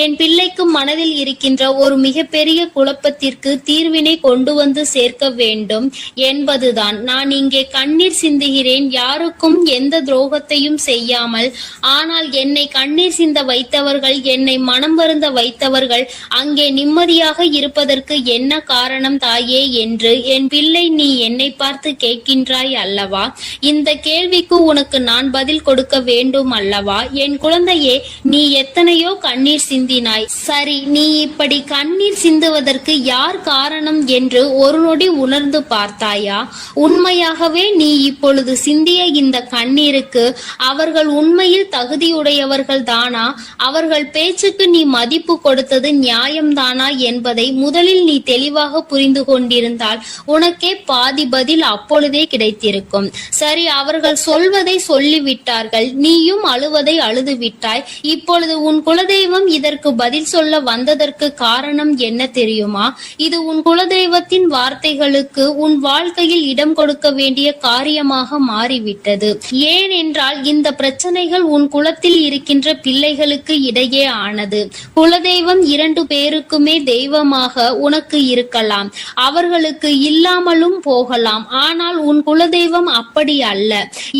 என் பிள்ளைக்கு மனதில் இருக்கின்ற ஒரு மிகப்பெரிய குழப்பத்திற்கு தீர்வினை கொண்டு வந்து சேர்க்க வேண்டும் என்பதுதான். நான் இங்கே கண்ணீர் சிந்துகிறேன், யாருக்கும் எந்த துரோகத்தையும் செய்யாமல். ஆனால் என்னை கண்ணீர் சிந்த வைத்தவர்கள், என்னை மனம் வருந்த வைத்தவர்கள் அங்கே நிம்மதியாக இருப்பதற்கு என்ன காரணம் தாயே என்று என் பிள்ளை நீ என்னை பார்த்து கேட்கின்றாய் அல்லவா? இந்த கேள்விக்கு உனக்கு நான் பதில் கொடுக்க வேண்டும் அல்லவா? என் குழந்தையே, நீ எத்தனையோ கண்ணீர் சிந்தினாய். சரி, நீ இப்படி கண்ணீர் சிந்துவதற்கு யார் காரணம் என்று ஒரு நொடி உணர்ந்து பார்த்தாயா? உண்மையாகவே நீ இப்பொழுது சிந்திய இந்த கண்ணீருக்கு அவர்கள் உண்மையில் தகுதியுடையவர்கள் தானா? அவர்கள் பேச்சுக்கு நீ மதிப்பு கொடுத்தது நியாயம்தானா என்பதை முதலில் நீ தெளிவாக புரிந்து கொண்டிருந்தால் உனக்கே பாதி பதில் அப்பொழுதே கிடைத்திருக்கும். சரி, அவர்கள் சொல்வதை சொல்லிவிட்டார்கள், நீயும் அழுவதை அழுது விட்டாய். இப்பொழுது உன் குலதெய்வம் இதற்கு பதில் சொல்ல வந்ததற்கு காரணம் என்ன தெரியுமா? இது உன் குலதெய்வத்தின் வார்த்தைகளுக்கு உன் வாழ்க்கையில் இடம் கொடுக்க வேண்டிய காரியமாக மாறிவிட்டது. ஏனென்றால் இந்த பிரச்சனைகள் உன் குலத்தில் இருக்கின்ற பிள்ளைகளுக்கு இடையே ஆனது. குலதெய்வம் 2 பேருக்குமே தெய்வமாக உனக்கு இருக்கலாம், அவர்களுக்கு இல்லாமலும் போகலாம். ஆனால் உன் குலதெய்வம் அப்படி அல்ல.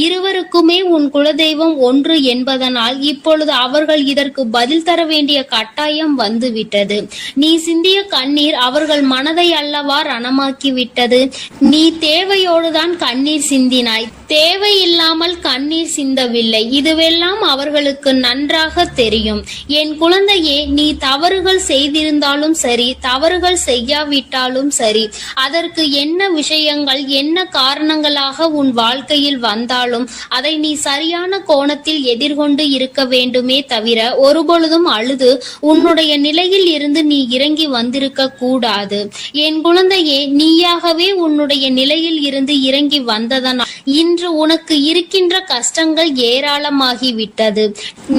இருவருக்குமே உன் குலதெய்வம் ஒன்று என்பதனால் இப்பொழுது அவர்கள் இதற்கு பதில் தர வேண்டிய கட்டாயம் வந்துவிட்டது. நீ சிந்திய கண்ணீர் அவர்கள் மனதை அல்லவா ரணமாக்கி விட்டது. நீ தேவையோடுதான் கண்ணீர் சிந்தினாய், தேவையில்லாமல் கண்ணீர் சிந்தவில்லை. இதுவெல்லாம் அவர்களுக்கு நன்றாக தெரியும். என் குழந்தையே, நீ தவறுகள் செய்திருந்தாலும் சரி, தவறுகள் செய்யாவிட்டாலும் சரி, அதற்கு என்ன விஷயங்கள் என்ன காரணங்களாக உன் வாழ்க்கையில் வந்தாலும் அதை நீ சரியான கோணத்தில் எதிர்கொண்டு இருக்க வேண்டுமே தவிர ஒருபொழுதும் அழுது உன்னுடைய நிலையில் இருந்து நீ இறங்கி வந்திருக்க கூடாது. என் குழந்தையே, நீயாகவே உன்னுடைய நிலையில் இருந்து இறங்கி வந்ததனால் இன்று உனக்கு இருக்கின்ற கஷ்டங்கள் ஏராளமாகிவிட்டது.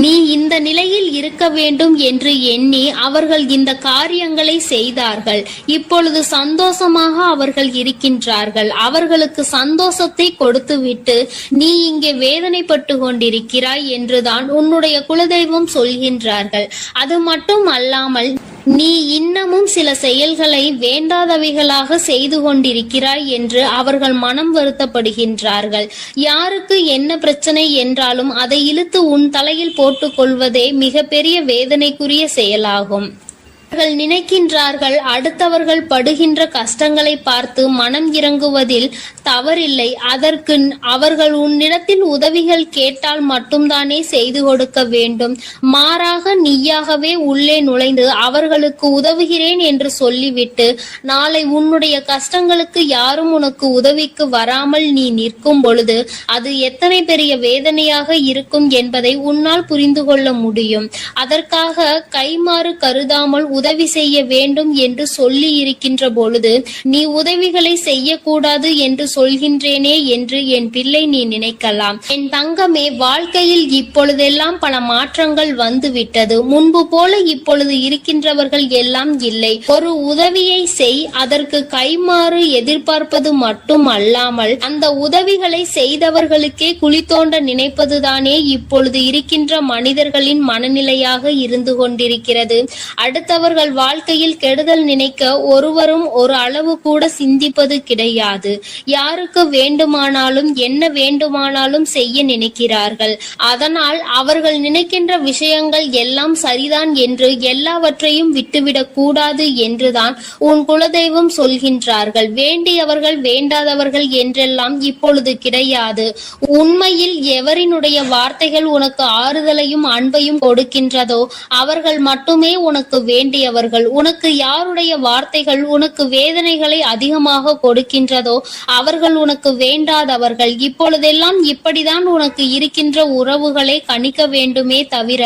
நீ இந்த நிலையில் இருக்க வேண்டும் என்று எண்ணி அவர்கள் இந்த காரியங்களை செய்தார்கள். இப்பொழுது சந்தோஷமாக அவர்கள் இருக்கின்றார்கள். அவர்களுக்கு சந்தோஷத்தை கொடுத்துவிட்டு நீ இங்கே வேதனைப்பட்டு கொண்டிருக்கிறாய் என்றுதான் உன்னுடைய குலதெய்வம் சொல்கின்றார்கள். அது மட்டும் அல்லாமல் நீ இன்னமும் சில செயல்களை வேண்டாதவைகளாக செய்து கொண்டிருக்கிறாய் என்று அவர்கள் மனம் வருத்தப்படுகின்றார்கள். யாருக்கு என்ன பிரச்சனை என்றாலும் அதை இழுத்து உன் தலையில் போட்டுக் கொள்வதே மிகப்பெரிய வேதனைக்குரிய செயலாகும். அவர்கள் நினைக்கின்றார்கள் அடுத்தவர்கள் படுகின்ற கஷ்டங்களை பார்த்து மனம் இறங்குவதில் தவறில்லை. அதற்கு அவர்கள் உன்னிடத்தில் உதவிகள் கேட்டால் மட்டும்தானே செய்து கொடுக்க வேண்டும். மாறாக நீயாகவே உள்ளே நுழைந்து அவர்களுக்கு உதவுகிறேன் என்று சொல்லிவிட்டு நாளை உன்னுடைய கஷ்டங்களுக்கு யாரும் உனக்கு உதவிக்கு வராமல் நீ நிற்கும் பொழுது அது எத்தனை பெரிய வேதனையாக இருக்கும் என்பதை உன்னால் புரிந்து கொள்ள முடியும். அதற்காக கைமாறு கருதாமல் உதவி செய்ய வேண்டும் என்று சொல்லி இருக்கின்ற பொழுது நீ உதவிகளை செய்யக்கூடாது என்று சொல்கின்றேனே என்று என் பிள்ளை நீ நினைக்கலாம். என் தங்கமே, வாழ்க்கையில் இப்பொழுதெல்லாம் பல மாற்றங்கள் வந்துவிட்டது. முன்பு போல இப்பொழுது இருக்கின்றவர்கள் எல்லாம் இல்லை. ஒரு உதவியை செய், அதற்கு கைமாறு எதிர்பார்ப்பது மட்டும் அல்லாமல் அந்த உதவிகளை செய்தவர்களுக்கே குழி தோண்ட நினைப்பதுதானே இப்பொழுது இருக்கின்ற மனிதர்களின் மனநிலையாக இருந்து கொண்டிருக்கிறது. அடுத்தவர்கள் வாழ்க்கையில் கெடுதல் நினைக்க ஒருவரும் ஒரு அளவு கூட சிந்திப்பது கிடையாது. யாருக்கு வேண்டுமானாலும் என்ன வேண்டுமானாலும் செய்ய நினைக்கிறார்கள். அதனால் அவர்கள் நினைக்கின்ற விஷயங்கள் எல்லாம் சரிதான் என்று எல்லாவற்றையும் விட்டுவிடக் கூடாது என்றுதான் உன் குலதெய்வம் சொல்கின்றார்கள். வேண்டியவர்கள் வேண்டாதவர்கள் என்றெல்லாம் இப்பொழுது கிடையாது. உண்மையில் எவரினுடைய வார்த்தைகள் உனக்கு ஆறுதலையும் அன்பையும் கொடுக்கின்றதோ அவர்கள் மட்டுமே உனக்கு வேண்டியவர்கள். உனக்கு யாருடைய வார்த்தைகள் உனக்கு வேதனைகளை அதிகமாக கொடுக்கின்றதோ அவர்கள் உனக்கு வேண்டாதவர்கள். இப்பொழுதெல்லாம் இப்படிதான் உனக்கு இருக்கின்ற உறவுகளை கணிக்க வேண்டுமே தவிர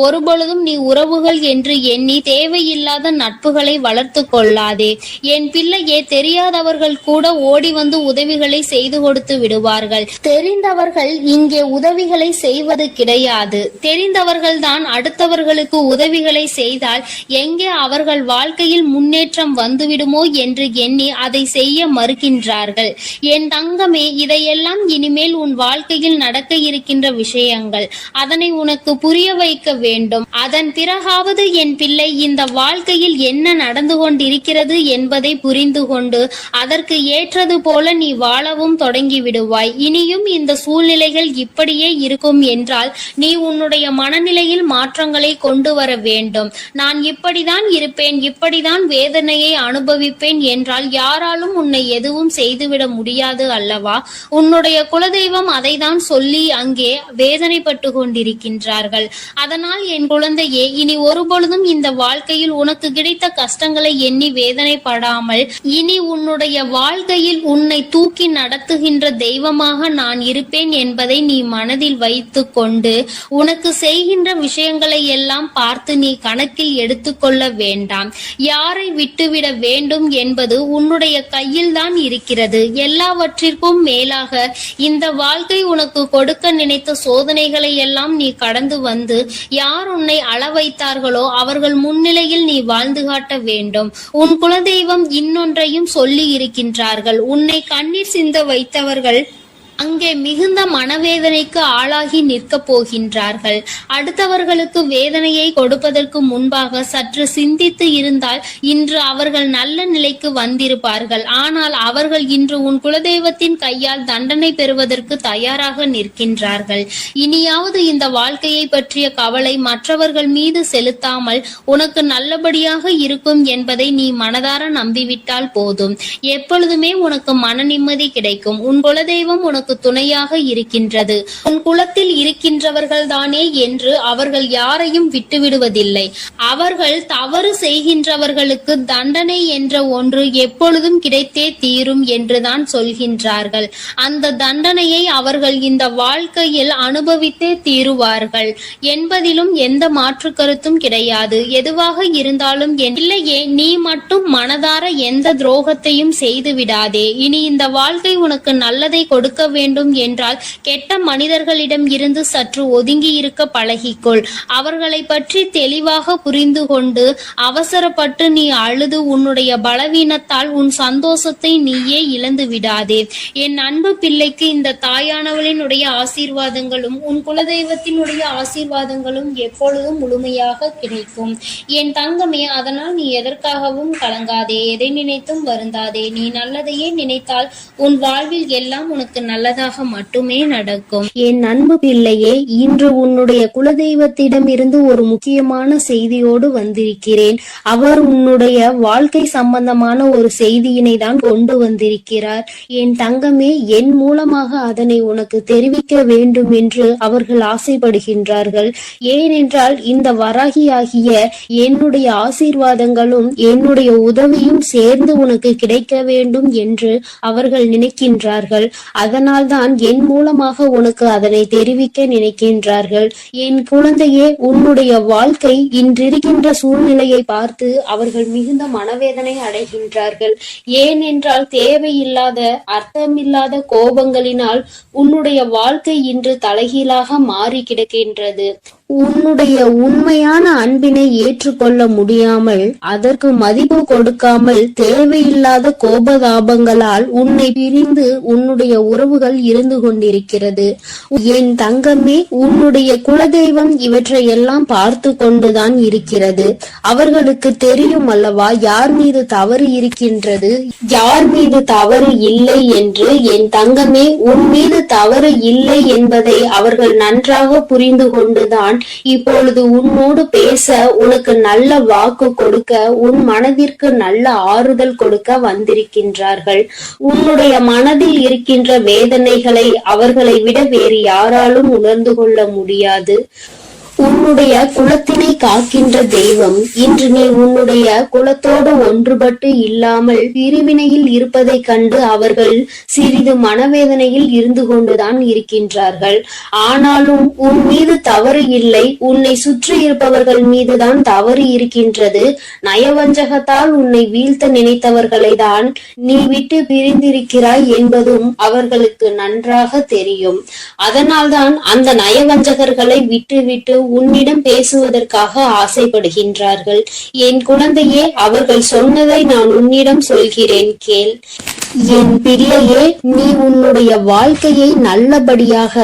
ஒருபொழுதும் நீ உறவுகள் என்று எண்ணி தேவையில்லாத நட்புகளை வளர்த்து கொள்ளாதே. என் பிள்ளையே, தெரியாதவர்கள் கூட ஓடி வந்து உதவிகளை செய்து கொடுத்து விடுவார்கள். தெரிந்தவர்கள் இங்கே உதவிகளை செய்வது கிடையாது. தெரிந்தவர்கள் தான் அடுத்தவர்களுக்கு உதவிகளை செய்தால் எங்கே எங்கே அவர்கள் வாழ்க்கையில் முன்னேற்றம் வந்துவிடுமோ என்று எண்ணி அதை செய்ய மறுக்கின்றார்கள். என் தங்கமே, இதையெல்லாம் இனிமேல் உன் வாழ்க்கையில் நடக்க இருக்கின்ற விஷயங்கள். அதனை உனக்கு புரிய வைக்க வேண்டும். அதன் பிறகாவது என் பிள்ளை இந்த வாழ்க்கையில் என்ன நடந்து கொண்டிருக்கிறது என்பதை புரிந்து கொண்டு அதற்கு ஏற்றது போல நீ வாழவும் தொடங்கி விடுவாய். இனியும் இந்த சூழ்நிலைகள் இப்படியே இருக்கும் என்றால் நீ உன்னுடைய மனநிலையில் மாற்றங்களை கொண்டு வர வேண்டும். நான் இப்படிதான் இருப்பேன், இப்படிதான் வேதனையை அனுபவிப்பேன் என்றால் யாராலும் உன்னை எதுவும் செய்துவிட முடியாது அல்லவா? உன்னுடைய குலதெய்வம் அதை தான் சொல்லி அங்கே வேதனைப்பட்டு கொண்டிருக்கின்றார்கள். அதனால் என் குழந்தையே, இனி ஒருபொழுதும் இந்த வாழ்க்கையில் உனக்கு கிடைத்த கஷ்டங்களை எண்ணி வேதனைப்படாமல் இனி உன்னுடைய வாழ்க்கையில் உன்னை தூக்கி நடத்துகின்ற தெய்வமாக நான் இருப்பேன் என்பதை நீ மனதில் வைத்து கொண்டு உனக்கு செய்கின்ற விஷயங்களை எல்லாம் பார்த்து நீ கணக்கில் எடுத்துக்கொள்ள வேண்டாம். யாரை விட்டுவிட வேண்டும் என்பது உன்னுடைய கையில் தான் இருக்கிறது. எல்லாவற்றிற்கும் மேலாக இந்த வாழ்க்கை உனக்கு கொடுக்க நினைத்த சோதனைகளை எல்லாம் நீ கடந்து வந்து யார் உன்னை அள வைத்தார்களோ அவர்கள் முன்னிலையில் நீ வாழ்ந்து காட்ட வேண்டும். உன் குலதெய்வம் இன்னொன்றையும் சொல்லி இருக்கின்றார்கள். உன்னை கண்ணீர் சிந்த வைத்தவர்கள் அங்கே மிகுந்த மனவேதனைக்கு ஆளாகி நிற்க போகின்றார்கள். அடுத்தவர்களுக்கு வேதனையை கொடுப்பதற்கு முன்பாக சற்று சிந்தித்து இருந்தால் இன்று அவர்கள் நல்ல நிலைக்கு வந்திருப்பார்கள். ஆனால் அவர்கள் இன்று உன் குலதெய்வத்தின் கையால் தண்டனை பெறுவதற்கு தயாராக நிற்கின்றார்கள். இனியாவது இந்த வாழ்க்கையை பற்றிய கவலை மற்றவர்கள் மீது செலுத்தாமல் உனக்கு நல்லபடியாக இருக்கும் என்பதை நீ மனதார நம்பிவிட்டால் போதும். எப்பொழுதுமே உனக்கு மன நிம்மதி கிடைக்கும். உன் குலதெய்வம் உனக்கு துணையாக இருக்கின்றது. உன் குலத்தில் இருக்கின்றவர்கள் தானே என்று அவர்கள் யாரையும் விட்டுவிடுவதில்லை. அவர்கள் தவறு செய்கின்றவர்களுக்கு தண்டனை என்ற ஒன்று எப்பொழுதும் கிடைத்தே தீரும் என்றுதான் சொல்கின்றார்கள். அந்த தண்டனையை அவர்கள் இந்த வாழ்க்கையில் அனுபவித்தே தீருவார்கள் என்பதிலும் எந்த மாற்று கருத்தும் கிடையாது. எதுவாக இருந்தாலும் இல்லையே, நீ மட்டும் மனதார எந்த துரோகத்தையும் செய்து விடாதே. இனி இந்த வாழ்க்கை உனக்கு நல்லதை கொடுக்க வேண்டும் என்றால் கெட்ட மனிதர்களிடம் இருந்து சற்று ஒதுங்கி இருக்க பழகிக்கொள். அவர்களை பற்றி தெளிவாக புரிந்து கொண்டு அவசரப்பட்டு நீ அழுது உன்னுடைய பலவீனத்தால் உன் சந்தோஷத்தை நீயே இழந்து விடாதே. என் அன்பு பிள்ளைக்கு இந்த தாயானவளினுடைய ஆசீர்வாதங்களும் உன் குலதெய்வத்தினுடைய ஆசீர்வாதங்களும் எப்பொழுதும் முழுமையாக கிடைக்கும். என் தங்கமே, அதனால் நீ எதற்காகவும் கலங்காதே, எதை நினைத்தும் வருந்தாதே. நீ நல்லதையே நினைத்தால் உன் வாழ்வில் எல்லாம் உனக்கு நல்லதாக மட்டுமே நடக்கும். என் அன்பு பிள்ளையே, இன்று உன்னுடைய குலதெய்வத்திடம் இருந்து ஒரு முக்கியமான செய்தியோடு வந்திருக்கிறேன். அவர் உன்னுடைய வாழ்க்கை சம்பந்தமான ஒரு செய்தியினை தான் கொண்டு வந்திருக்கிறார். என் தங்கமே, என் மூலமாக அதனை உனக்கு தெரிவிக்க வேண்டும் என்று அவர்கள் ஆசைப்படுகின்றார்கள். ஏனென்றால் இந்த வராகியாகிய என்னுடைய ஆசீர்வாதங்களும் என்னுடைய உதவியும் சேர்ந்து உனக்கு கிடைக்க வேண்டும் என்று அவர்கள் நினைக்கின்றார்கள். அதனால் தான் என் மூலமாக உனக்கு அதனை தெரிவிக்க நினைக்கின்றார்கள். என் குழந்தையே, உன்னுடைய வாழ்க்கை இன்றிருக்கின்ற சூழ்நிலையை பார்த்து அவர்கள் மிகுந்த மனவேதனை அடைகின்றார்கள். ஏனென்றால் தேவையில்லாத அர்த்தமில்லாத கோபங்களினால் உன்னுடைய வாழ்க்கை இன்று தலைகீழாக மாறி கிடக்கின்றது. உன்னுடைய உண்மையான அன்பினை ஏற்றுக்கொள்ள முடியாமல் அதற்கு மதிப்பு கொடுக்காமல் தேவையில்லாத கோபதாபங்களால் உன்னை பிரிந்து உன்னுடைய உறவுகள் இருந்து கொண்டிருக்கிறது. என் தங்கமே, உன்னுடைய குலதெய்வம் இவற்றை எல்லாம் பார்த்து கொண்டுதான் இருக்கிறது. அவர்களுக்கு தெரியும் அல்லவா யார் மீது தவறு இருக்கின்றது, யார் மீது தவறு இல்லை என்று. என் தங்கமே, உன் மீது தவறு இல்லை என்பதை அவர்கள் நன்றாக புரிந்து கொண்டுதான் இப்பொழுது உன்னோடு பேச, உனக்கு நல்ல வாக்கு கொடுக்க, உன் மனதிற்கு நல்ல ஆறுதல் கொடுக்க வந்திருக்கின்றார்கள். உன்னுடைய மனதில் இருக்கின்ற வேதனைகளை அவர்களை விட வேறு யாராலும் உணர்ந்து கொள்ள முடியாது. உன்னுடைய குலத்தினை காக்கின்ற தெய்வம் இன்று நீ உன்னுடைய குலத்தோடு ஒன்றுபட்டு இல்லாமல் பிரிவினையில் இருப்பதை கண்டு அவர்கள் சிறிது மனவேதனையில் இருந்து கொண்டுதான் இருக்கின்றார்கள். ஆனாலும் உன் மீது தவறு இல்லை, உன்னை சுற்றி இருப்பவர்கள் மீதுதான் தவறு இருக்கின்றது. நயவஞ்சகத்தால் உன்னை வீழ்த்த நினைத்தவர்களை தான் நீ விட்டு பிரிந்திருக்கிறாய் என்பதும் அவர்களுக்கு நன்றாக தெரியும். அதனால்தான் அந்த நயவஞ்சகர்களை விட்டு உன்னிடம் பேசுவதற்காக ஆசைப்படுகின்றார்கள். என் குழந்தையே, அவர்கள் சொன்னதை நான் உன்னிடம் சொல்கிறேன், கேள். என் பிள்ளையே, நீ உன்னுடைய வாழ்க்கையை நல்லபடியாக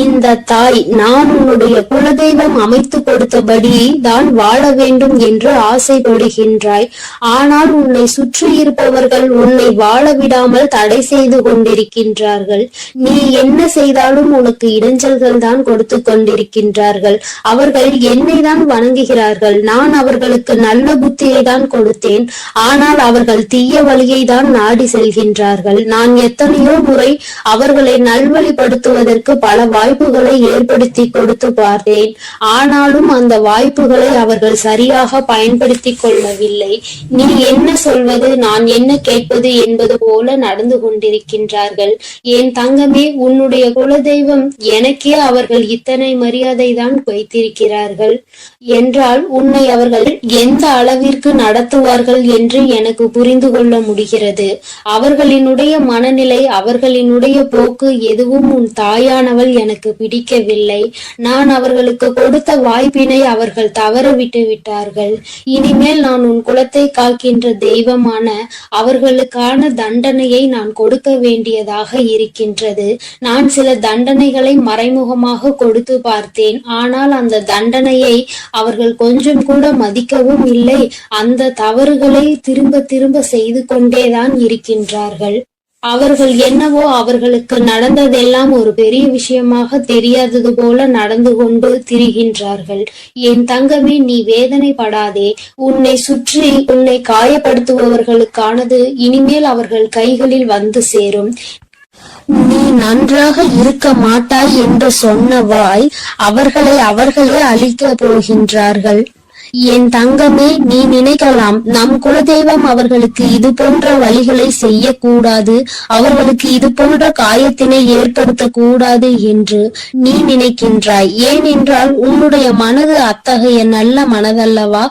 இந்த தாய் நான் உன்னுடைய குலதெய்வம் அமைத்து கொடுத்தபடி தான் வாழ வேண்டும் என்று ஆசைப்படுகின்றாய். ஆனால் உன்னை சுற்றி இருப்பவர்கள் உன்னை வாழ விடாமல் தடை செய்து கொண்டிருக்கின்றார்கள். நீ என்ன செய்தாலும் உனக்கு இடைஞ்சல்கள் தான் கொடுத்து கொண்டிருக்கின்றார்கள். அவர்கள் என்னை தான் வணங்குகிறார்கள். நான் அவர்களுக்கு நல்ல புத்தியை தான் கொடுத்தேன். ஆனால் அவர்கள் தீய வழியை தான் நாடி செல்கிறார்கள். நான் எத்தனையோ முறை அவர்களை நல்வழிப்படுத்துவதற்கு பல வாய்ப்புகளை ஏற்படுத்தி கொடுத்து பார்த்தேன். ஆனாலும் அந்த வாய்ப்புகளை அவர்கள் சரியாக பயன்படுத்தி கொள்ளவில்லை. நீ என்ன சொல்வது, நான் என்ன கேட்பது என்பது போல நடந்து கொண்டிருக்கின்றார்கள். என் தங்கமே, உன்னுடைய குலதெய்வம் எனக்கே அவர்கள் இத்தனை மரியாதை தான் வைத்திருக்கிறார்கள் என்றால் உன்னை அவர்கள் எந்த அளவிற்கு நடத்துவார்கள் என்று எனக்கு புரிந்து கொள்ள முடிகிறது. அவர்களினுடைய மனநிலை, அவர்களினுடைய போக்கு எதுவும் உன் தாயானவள் எனக்கு பிடிக்கவில்லை. நான் அவர்களுக்கு கொடுத்த வாய்ப்பினை அவர்கள் தவற விட்டு விட்டார்கள். இனிமேல் நான் உன் குலத்தை காக்கின்ற தெய்வமான அவர்களுக்கான தண்டனையை நான் கொடுக்க வேண்டியதாக இருக்கின்றது. நான் சில தண்டனைகளை மறைமுகமாக கொடுத்து பார்த்தேன். ஆனால் அந்த தண்டனையை அவர்கள் கொஞ்சம் கூட மதிக்கவும் இல்லை. அந்த தவறுகளை திரும்ப திரும்ப செய்து கொண்டேதான் இருக்கின்றார்கள். அவர்கள் என்னவோ அவர்களுக்கு நடந்ததெல்லாம் ஒரு பெரிய விஷயமாக தெரியாதது போல நடந்து கொண்டு திரிகின்றார்கள். என் தங்கமே, நீ வேதனைப்படாதே. உன்னை சுற்றி உன்னை காயப்படுத்துபவர்களுக்கானது இனிமேல் அவர்கள் கைகளில் வந்து சேரும். நீ நன்றாக இருக்க மாட்டாய் என்று சொன்ன வாய் அவர்களே அழிக்க போகின்றார்கள். என் தங்கமே, நீ நினைக்கலாம் நம் குலதெய்வம் அவர்களுக்கு இது போன்ற வழிகளை செய்யக்கூடாது, அவர்களுக்கு இது போன்ற காயத்தினை ஏற்படுத்த கூடாது என்று நீ நினைக்கின்றாய். ஏனென்றால் உன்னுடைய மனது அத்தகைய நல்ல மனதல்லவா?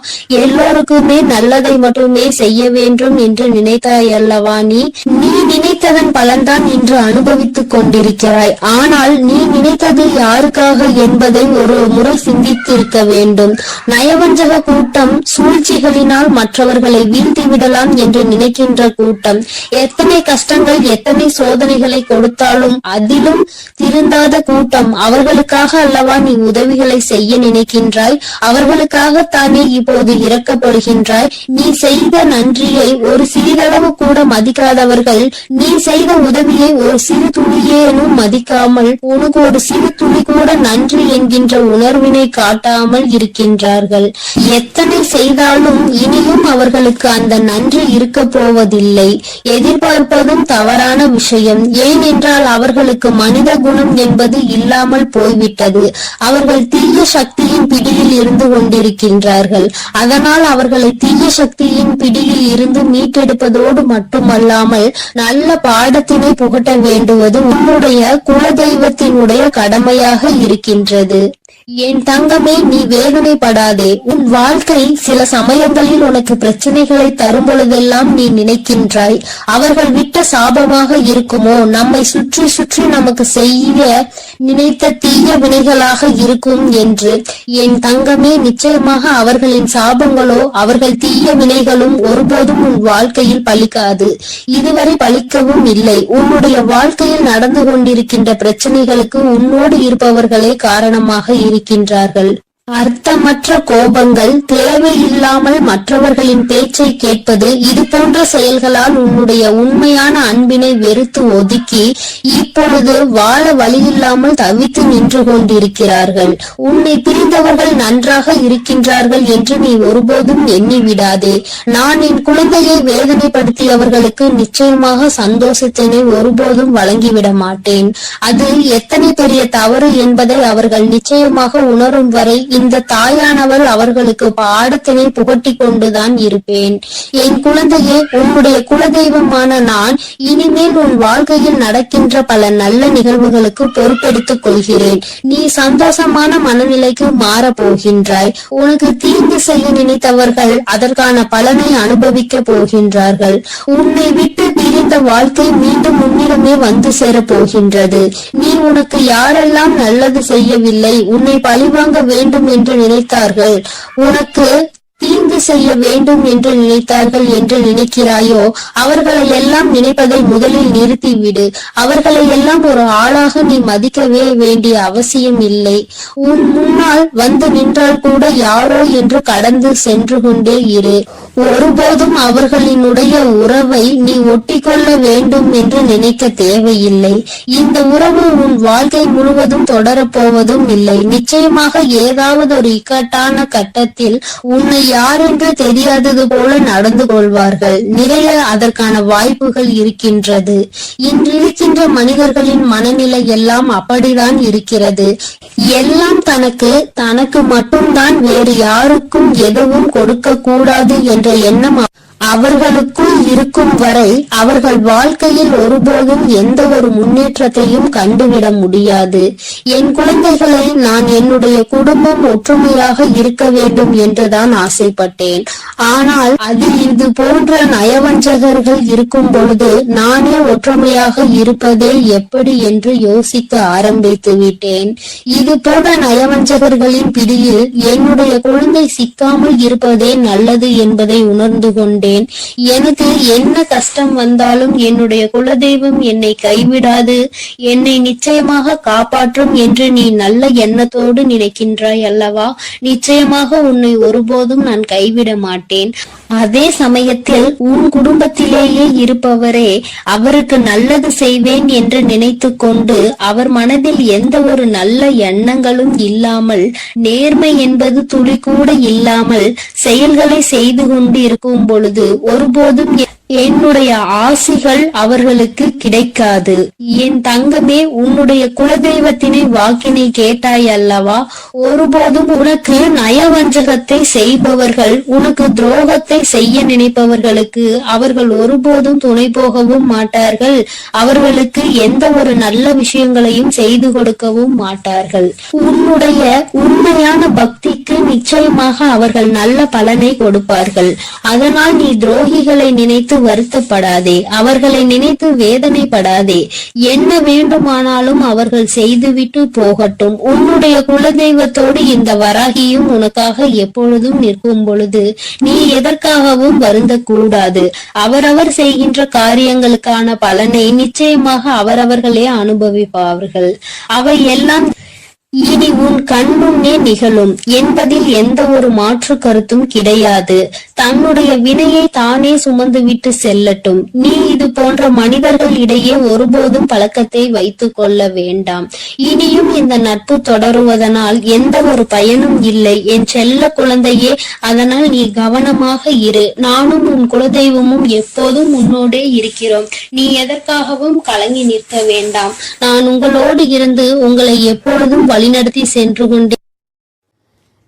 எல்லோருக்குமே நல்லதை மட்டுமே செய்ய வேண்டும் என்று நினைத்தாய் அல்லவா? நீ நினைத்ததன் பலன்தான் இன்று அனுபவித்துக் கொண்டிருக்கிறாய். ஆனால் நீ நினைத்தது யாருக்காக என்பதை ஒரு முறை சிந்தித்திருக்க வேண்டும். நயவஞ்சக கூட்டம் சூழ்ச்சிகளினால் மற்றவர்களை வீழ்த்தி விடலாம் என்று நினைக்கின்ற கூட்டம் எத்தனை கஷ்டங்கள் எத்தனை சோதனைகளை கொடுத்தாலும் அதிலும் திருந்தாத கூட்டம். அவர்களுக்காக அல்லவா நீ உதவிகளை செய்ய நினைக்கின்றாய்? அவர்களுக்காகத்தானே இப்போது இறக்கப்படுகின்றாய்? நீ செய்த நன்றியை ஒரு சிறிதளவு கூட மதிக்காதவர்கள் நீ செய்த உதவியை ஒரு சிறு துளியேனும் மதிக்காமல் உனக்கு ஒரு சிறு துளி கூட நன்றி என்கின்ற உணர்வினை காட்டாமல் இருக்கின்றார்கள். எத்தனை செய்தாலும் இனியும் அவர்களுக்கு அந்த நன்றி இருக்க போவதில்லை. எதிர்பார்ப்பதும் தவறான விஷயம். ஏனென்றால் அவர்களுக்கு மனித குணம் என்பது இல்லாமல் போய்விட்டது. அவர்கள் தீய சக்தியின் பிடியில் இருந்து கொண்டிருக்கின்றார்கள். அதனால் அவர்களை தீய சக்தியின் பிடியில் இருந்து மீட்டெடுப்பதோடு மட்டுமல்லாமல் நல்ல பாடத்தினை புகட்ட வேண்டுவது உன்னுடைய குலதெய்வத்தினுடைய கடமையாக இருக்கின்றது. என் தங்கமே, நீ வேதனைப்படாதே. உன் வாழ்க்கை சில சமயங்களில் உனக்கு பிரச்சனைகளை தரும் பொழுதெல்லாம் நீ நினைக்கின்றாய், அவர்கள் விட்ட சாபமாக இருக்குமோ, நம்மை சுற்றி சுற்றி நமக்கு செய்ய நினைத்த தீய வினைகளாக இருக்கும் என்று. என் தங்கமே, நிச்சயமாக அவர்களின் சாபங்களோ அவர்கள் தீய வினைகளும் ஒருபோதும் உன் வாழ்க்கையில் பலிக்காது. இதுவரை பலிக்கவும் இல்லை. உன்னுடைய வாழ்க்கையில் நடந்து கொண்டிருக்கின்ற பிரச்சனைகளுக்கு உன்னோடு இருப்பவர்களே காரணமாக இருக்கின்றார்கள். அர்த்தமற்ற கோபங்கள், தேவையில்லாமல் மற்றவர்களின் பேச்சை கேட்பது, இது போன்ற செயல்களால் உன்னுடைய உண்மையான அன்பினை வெறுத்து ஒதுக்கி இப்பொழுது வாழ வழியில்லாமல் தவித்து நின்று கொண்டிருக்கிறார்கள். உன்னை பிரிந்தவர்கள் நன்றாக இருக்கின்றார்கள் என்று நீ ஒருபோதும் எண்ணி விடாதே. நான் என் குழந்தையை வேதனைப்படுத்தியவர்களுக்கு நிச்சயமாக சந்தோஷத்தினை ஒருபோதும் வழங்கிவிட மாட்டேன். அது எத்தனை பெரிய தவறு என்பதை அவர்கள் நிச்சயமாக உணரும் வரை இந்த தாயானவள் அவர்களுக்கு பாடத்தினை புகட்டி கொண்டுதான் இருப்பேன். என் குழந்தையே, உன்னுடைய குலதெய்வமான நான் இனிமேல் உன் வாழ்க்கையில் நடக்கின்ற பல நல்ல நிகழ்வுகளுக்கு பொறுப்பெடுத்துக் கொள்கிறேன். நீ சந்தோஷமான மனநிலைக்கு மாற போகின்றாய். உனக்கு தீங்கு செய்ய நினைத்தவர்கள் அதற்கான பலனை அனுபவிக்க போகின்றார்கள். உன்னை விட்டு பிரிந்த வாழ்க்கை மீண்டும் உன்னிடமே வந்து சேர போகின்றது. நீ உனக்கு யாரெல்லாம் நல்லது செய்யவில்லை, உன்னை பழிவாங்க வேண்டும் வேண்டும் என்று நினைத்தார்கள், உனக்கு தீங்கு செய்ய வேண்டும் என்று நினைத்தார்கள் என்று நினைக்கிறாயோ, அவர்களை எல்லாம் நினைப்பதை முதலில் நிறுத்திவிடு. அவர்களை எல்லாம் ஒரு ஆளாக நீ மதிக்கவே வேண்டிய அவசியம் இல்லை. உன் முன்னால் வந்து நின்றால் கூட யாரோ என்று கடந்து சென்று கொண்டே இரு. ஒருபோதும் அவர்களினுடைய உறவை நீ ஒட்டிக்கொள்ள வேண்டும் என்று நினைக்க தேவையில்லை. இந்த உறவு உன் வாழ்க்கை முழுவதும் தொடரப்போவதும் இல்லை. நிச்சயமாக ஏதாவது ஒரு இக்கட்டான கட்டத்தில் உன்னை யார் என்று தெரியாதது போல நடந்து கொள்வார்கள். நிறைய அதற்கான வாய்ப்புகள் இருக்கின்றது. இன்றிருக்கின்ற மனிதர்களின் மனநிலை எல்லாம் அப்படிதான் இருக்கிறது. எல்லாம் தனக்கு மட்டும்தான், வேறு யாருக்கும் எதுவும் கொடுக்க கூடாது என்ற எண்ணம் அவர்களுக்குள் இருக்கும் வரை அவர்கள் வாழ்க்கையில் ஒருபோதும் எந்த ஒரு முன்னேற்றத்தையும் கண்டுவிட முடியாது. என் குழந்தைகளை நான் என்னுடைய குடும்பம் ஒற்றுமையாக இருக்க வேண்டும் என்றுதான் ஆசைப்பட்டேன். ஆனால் அதில் இது போன்ற நயவஞ்சகர்கள் இருக்கும் பொழுது நானே ஒற்றுமையாக இருப்பதே எப்படி என்று யோசிக்க ஆரம்பித்து விட்டேன். இது போன்ற நயவஞ்சகர்களின் பிடியில் என்னுடைய குழந்தை சிக்காமல் இருப்பதே நல்லது என்பதை உணர்ந்து கொண்டேன். எனக்கு என்ன கஷ்டம் வந்தாலும் என்னுடைய குலதெய்வம் என்னை கைவிடாது, என்னை நிச்சயமாக காப்பாற்றும் என்று நீ நல்ல எண்ணத்தோடு நினைக்கின்றாய் அல்லவா? நிச்சயமாக உன்னை ஒருபோதும் நான் கைவிட மாட்டேன். அதே சமயத்தில் உன் குடும்பத்திலேயே இருப்பவரே அவருக்கு நல்லது செய்வேன் என்று நினைத்து கொண்டு அவர் மனதில் எந்த ஒரு நல்ல எண்ணங்களும் இல்லாமல், நேர்மை என்பது துளி கூட இல்லாமல் செயல்களை செய்து கொண்டு இருக்கும் பொழுது ஒருபோதும் என்னுடைய ஆசிகள் அவர்களுக்கு கிடைக்காது. என் தங்கமே, உன்னுடைய குலதெய்வத்தினை வாக்கினை கேட்டாய் அல்லவா? ஒருபோதும் உனக்கு நயவஞ்சகத்தை செய்பவர்கள், உனக்கு துரோகத்தை செய்ய நினைப்பவர்களுக்கு அவர்கள் ஒருபோதும் துணை போகவும் மாட்டார்கள். அவர்களுக்கு எந்த ஒரு நல்ல விஷயங்களையும் செய்து கொடுக்கவும் மாட்டார்கள். உன்னுடைய உண்மையான பக்திக்கு நிச்சயமாக அவர்கள் நல்ல பலனை கொடுப்பார்கள். அதனால் நீ துரோகிகளை நினைத்து வருத்தப்படாதே, அவர்களை நினைத்து வேதனைப்படாதே. என்ன வேண்டுமானாலும் அவர்கள் செய்துவிட்டு போகட்டும். உன்னுடைய குலதெய்வத்தோடு இந்த வராகியும் உனக்காக எப்பொழுதும் நிற்கும் பொழுது நீ எதற்காகவும் வருந்தக்கூடாது. அவரவர் செய்கின்ற காரியங்களுக்கான பலனை நிச்சயமாக அவரவர்களே அனுபவிப்பார்கள். அவை எல்லாம் இனி உன் கண் முன்னே நிகழும் என்பதில் எந்த ஒரு மாற்று கருத்தும் கிடையாது. தன்னுடைய வினையை தானே சுமந்துவிட்டு செல்லட்டும். நீ இது போன்ற மனிதர்கள் இடையே ஒருபோதும் பழக்கத்தை வைத்துக் கொள்ள வேண்டாம். இனியும் இந்த நட்பு தொடருவதனால் எந்த ஒரு பயனும் இல்லை என் செல்ல குழந்தையே. அதனால் நீ கவனமாக இரு. நானும் உன் குலதெய்வமும் எப்போதும் உன்னோடே இருக்கிறோம். நீ எதற்காகவும் கலங்கி நிற்க வேண்டாம். நான் உங்களோடு இருந்து உங்களை எப்பொழுதும் வழிநடத்தி சென்று கொண்டே.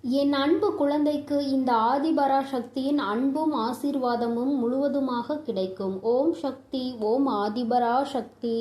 என் அன்பு குழந்தைக்கு இந்த ஆதிபராசக்தியின் அன்பும் ஆசீர்வாதமும் முழுவதுமாக கிடைக்கும். ஓம் சக்தி, ஓம் ஆதிபராசக்தி.